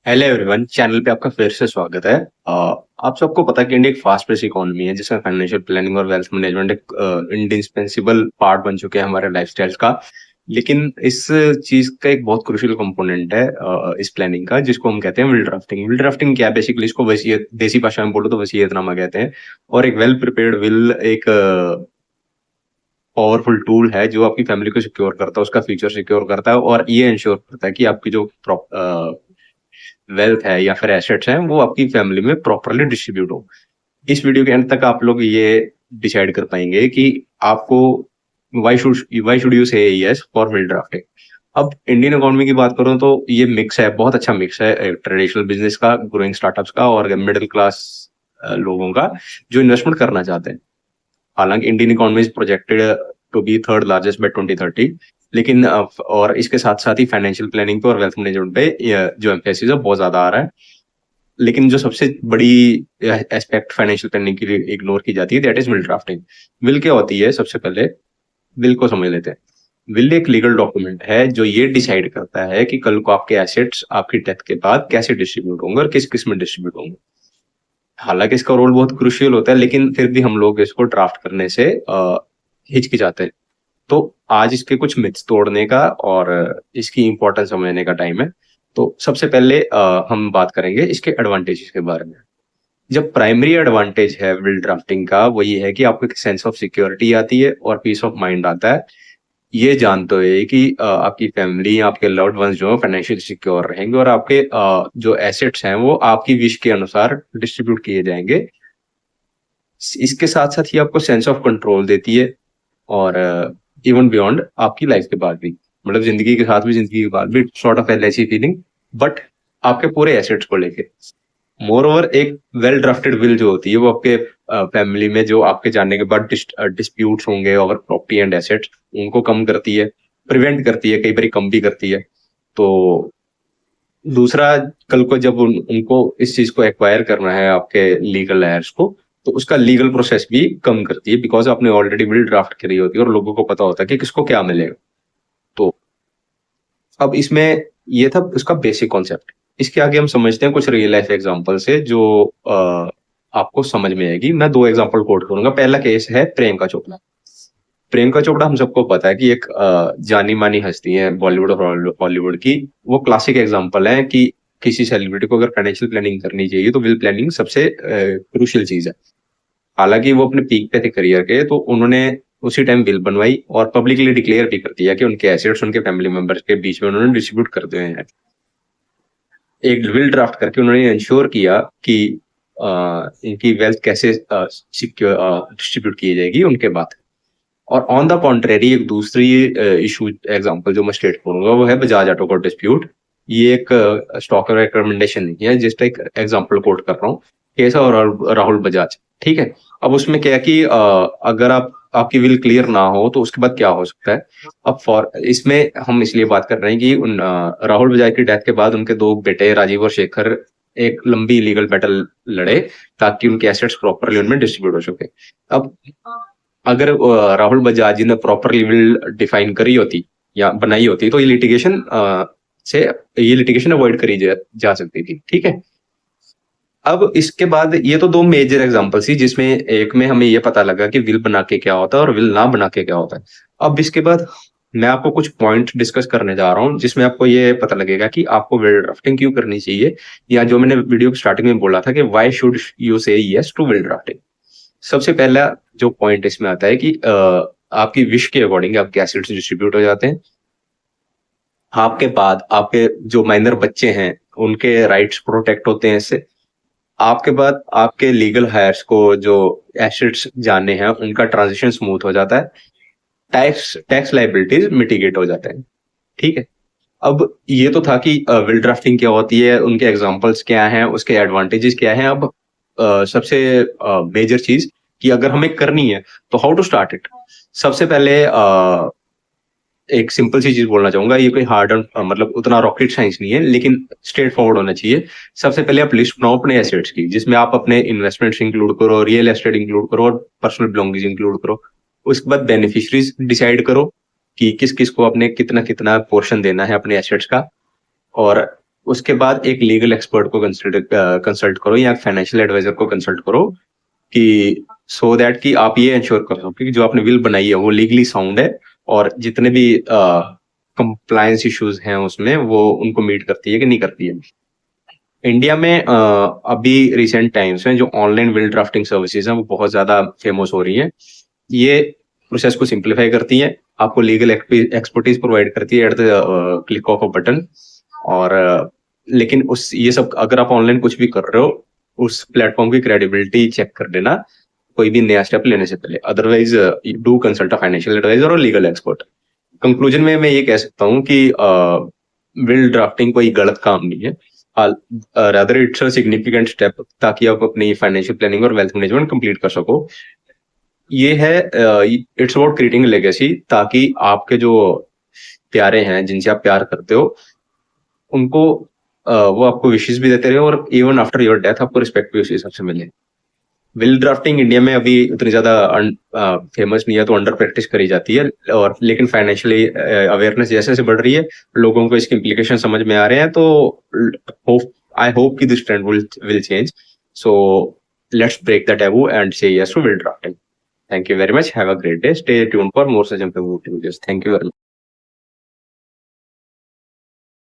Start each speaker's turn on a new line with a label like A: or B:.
A: Hello everyone, channel पे आपका फिर से स्वागत है। आप सबको पता है कि इंडिया एक फास्ट पेस इकोनॉमी है जिसमें फाइनेंशियल प्लानिंग और वेल्थ मैनेजमेंट एक इंडिस्पेंसिबल पार्ट बन चुके हैं हमारे लाइफस्टाइल्स का। लेकिन इस चीज का एक बहुत क्रूशियल कंपोनेंट है इस प्लानिंग का, जिसको हम कहते हैं विल ड्राफ्टिंग। विल ड्राफ्टिंग क्या है? बेसिकली इसको वसीयत, देसी भाषा में बोलो तो वसीयतनामा कहते हैं। और एक वेल प्रिपेयर्ड विल एक पावरफुल टूल है जो आपकी फैमिली को सिक्योर करता है, उसका फ्यूचर सिक्योर करता है और ये इंश्योर करता है कि आपकी जो वेल्थ है या फिर एसेट्स हैं वो आपकी फैमिली में प्रॉपरली डिस्ट्रीब्यूट हो। इस वीडियो के एंड तक आप लोग ये डिसाइड कर पाएंगे कि आपको वाई शुड यू से यस फॉर विल ड्राफ्टिंग। अब इंडियन इकोनॉमी की बात करूं तो ये मिक्स है, बहुत अच्छा मिक्स है ट्रेडिशनल बिजनेस का, ग्रोइंग स्टार्टअप्स का और मिडिल क्लास लोगों का जो इन्वेस्टमेंट करना चाहते हैं। हालांकि Indian economy is projected to be third largest by 2030, लेकिन और इसके साथ साथ ही फाइनेंशियल प्लानिंग पे और वेल्थ मैनेजमेंट पे जो एम्फेसिस है बहुत ज्यादा आ रहा है। लेकिन जो सबसे बड़ी एस्पेक्ट फाइनेंशियल प्लानिंग के लिए इग्नोर की जाती है, that is will drafting. Will क्या होती है? सबसे पहले विल को समझ लेते हैं। विल एक लीगल डॉक्यूमेंट है जो ये डिसाइड करता है कि कल को आपके एसेट्स आपकी डेथ के बाद कैसे डिस्ट्रीब्यूट होंगे और किस किस में डिस्ट्रीब्यूट होंगे। हालांकि इसका रोल बहुत क्रुशियल होता है, लेकिन फिर भी हम लोग इसको ड्राफ्ट करने से हिचकिचाते हैं। तो आज इसके कुछ मिथ्स तोड़ने का और इसकी इंपॉर्टेंस समझने का टाइम है। तो सबसे पहले हम बात करेंगे इसके एडवांटेजेस के बारे में। जब प्राइमरी एडवांटेज है विल ड्राफ्टिंग का वो ये है कि आपको एक सेंस ऑफ सिक्योरिटी आती है और पीस ऑफ माइंड आता है। ये जानते हुए कि आपकी फैमिली, आपके लव्ड वंस जो है फाइनेंशियली सिक्योर रहेंगे और आपके जो एसेट्स हैं वो आपकी विश के अनुसार डिस्ट्रीब्यूट किए जाएंगे। इसके साथ साथ ही आपको सेंस ऑफ कंट्रोल देती है और इवन बियॉन्ड आपकी लाइफ के बाद भी, मतलब जिंदगी के साथ भी, जिंदगी के बाद भी, सॉर्ट ऑफ ऐसी फीलिंग, बट आपके पूरे एसेट्स को लेके। मोर ओवर एक वेल ड्राफ्टेड विल जो होती है वो आपके फैमिली में जो आपके जानने के बाद डिस्प्यूट्स होंगे ओवर प्रॉपर्टी एंड एसेट्स, उनको कम करती है, प्रिवेंट करती है, कई बार कम भी करती है। तो दूसरा, कल को जब उनको इस चीज को एक्वायर करना है आपके लीगल लायर्स को, तो उसका लीगल प्रोसेस भी कम करती है, बिकॉज आपने ऑलरेडी विल ड्राफ्ट करी होती है और लोगों को पता होता है कि किसको क्या मिलेगा। तो अब इसमें ये था उसका बेसिक कॉन्सेप्ट। इसके आगे हम समझते हैं कुछ रियल लाइफ एग्जांपल से जो आपको समझ में आएगी। मैं दो एग्जांपल कोट करूंगा। पहला केस है प्रियंका चोपड़ा। प्रियंका चोपड़ा हम सबको पता है कि एक जानी मानी हस्ती है बॉलीवुड और हॉलीवुड की। वो क्लासिक एग्जांपल है कि किसी सेलिब्रिटी को अगर फाइनेंशियल प्लानिंग करनी चाहिए तो विल प्लानिंग सबसे क्रूशियल चीज है। हालांकि वो अपने पीक पे थे करियर के, तो उन्होंने उसी टाइम विल बनवाई और पब्लिकली डिक्लेयर भी कर दिया कि उनके एसेट्स उनके फैमिली मेंबर्स के बीच में उन्होंने डिस्ट्रीब्यूट कर दिए हैं। एक विल ड्राफ्ट करके उन्होंने इंश्योर किया कि इनकी वेल्थ कैसे सिक्योर डिस्ट्रीब्यूट की जाएगी उनके बाद। और ऑन द कॉन्ट्रेरी एक दूसरी इशू एग्जांपल जो मैं स्टेट करूंगा वो है बजाज ऑटो का डिस्प्यूट। ये एक स्टॉक रिकमेंडेशन नहीं है, जस्ट एक एग्जांपल कोट कर रहा हूँ। केस और राहुल बजाज, ठीक है। अब उसमें क्या है कि अगर आपकी विल क्लियर ना हो तो उसके बाद क्या हो सकता है। अब फॉर इसमें हम इसलिए बात कर रहे हैं कि राहुल बजाज की डेथ के बाद उनके दो बेटे राजीव और शेखर एक लंबी लीगल बैटल लड़े ताकि उनके एसेट्स प्रॉपरली उनमें डिस्ट्रीब्यूट हो सके। अब अगर राहुल बजाज जी ने प्रॉपरली विल डिफाइन करी होती या बनाई होती तो ये लिटिगेशन अवॉइड करी जा सकती थी, ठीक है। अब इसके बाद ये तो दो मेजर एग्जांपल थी जिसमें एक में हमें ये पता लगा कि विल बना के क्या होता है और विल ना बना के क्या होता है। अब इसके बाद मैं आपको कुछ पॉइंट डिस्कस करने जा रहा हूँ जिसमें आपको ये पता लगेगा कि आपको विल ड्राफ्टिंग क्यों करनी चाहिए, या जो मैंने वीडियो की स्टार्टिंग में बोला था कि व्हाई शुड यू से यस टू विल ड्राफ्टिंग। सबसे पहला जो पॉइंट इसमें आता है कि आपकी विश के अकॉर्डिंग आपके एसेट्स डिस्ट्रीब्यूट हो जाते हैं। आपके बाद आपके जो माइनर बच्चे हैं उनके राइट्स प्रोटेक्ट होते हैं इससे। आपके बाद आपके लीगल हायर्स को जो एसेट्स जाने हैं उनका ट्रांजिशन स्मूथ हो जाता है। टैक्स टैक्स लाइबिलिटीज मिटिगेट हो जाते हैं, ठीक है। अब ये तो था कि विल ड्राफ्टिंग क्या होती है, उनके एग्जांपल्स क्या हैं, उसके एडवांटेजेस क्या हैं। अब सबसे मेजर चीज कि अगर हमें करनी है तो हाउ टू स्टार्ट इट। सबसे पहले एक सिंपल सी चीज बोलना चाहूंगा, ये कोई हार्ड मतलब उतना रॉकेट साइंस नहीं है, लेकिन स्ट्रेट फॉरवर्ड होना चाहिए। सबसे पहले आप लिस्ट बनाओ अपने एसेट्स की, जिसमें आप अपने इन्वेस्टमेंट्स इंक्लूड करो, रियल एस्टेट इंक्लूड करो और पर्सनल बिलोंगिंग्स इंक्लूड करो। उसके बाद बेनिफिशरीज डिसाइड करो कि किस किस को अपने कितना कितना पोर्शन देना है अपने एसेट्स का। और उसके बाद एक लीगल एक्सपर्ट को कंसल्ट करो या फाइनेंशियल एडवाइजर को कंसल्ट करो कि सो दैट कि आप ये इंश्योर कर सको कि जो आपने विल बनाई है वो लीगली साउंड है और जितने भी कंप्लायंस इश्यूज हैं उसमें वो उनको मीट करती है कि नहीं करती है। इंडिया में अभी रिसेंट टाइम्स में जो ऑनलाइन विल ड्राफ्टिंग सर्विसेज हैं वो बहुत ज्यादा फेमस हो रही हैं। ये प्रोसेस को सिंप्लीफाई करती है, आपको लीगल एक्सपर्टीज प्रोवाइड करती है at the click of a button. और लेकिन उस ये सब अगर आप ऑनलाइन कुछ भी कर रहे हो उस प्लेटफॉर्म की क्रेडिबिलिटी चेक कर लेना कोई भी नया स्टेप लेने से पहले, otherwise do consult a financial adviser और लीगल एक्सपर्ट। कंक्लूजन में मैं ये कह सकता हूँ कि विल ड्राफ्टिंग कोई गलत काम नहीं है, rather it's a significant step ताकि आप अपनी फाइनेंशियल प्लानिंग और वेल्थ मैनेजमेंट कंप्लीट कर सको। ये है इट्स अबाउट क्रिएटिंग लेगेसी ताकि आपके जो प्यारे हैं जिनसे आप प्यार करते हो उनको वो आपको विशेष भी देते रहे और इवन आफ्टर योर डेथ आपको रिस्पेक्ट भी उसी हिसाब से मिले। विल ड्राफ्टिंग इंडिया में अभी उतनी ज्यादा फेमस नहीं है तो अंडर प्रैक्टिस करी जाती है, और लेकिन फाइनेंशियली अवेयरनेस जैसे जैसे बढ़ रही है लोगों को इसके इम्प्लीकेशन समझ में आ रहे हैं, तो होप आई होप कि this trend will change. So let's break the taboo and say yes to will drafting. Thank you very much, have a great day, stay tuned for more such informative videos. Thank you very much.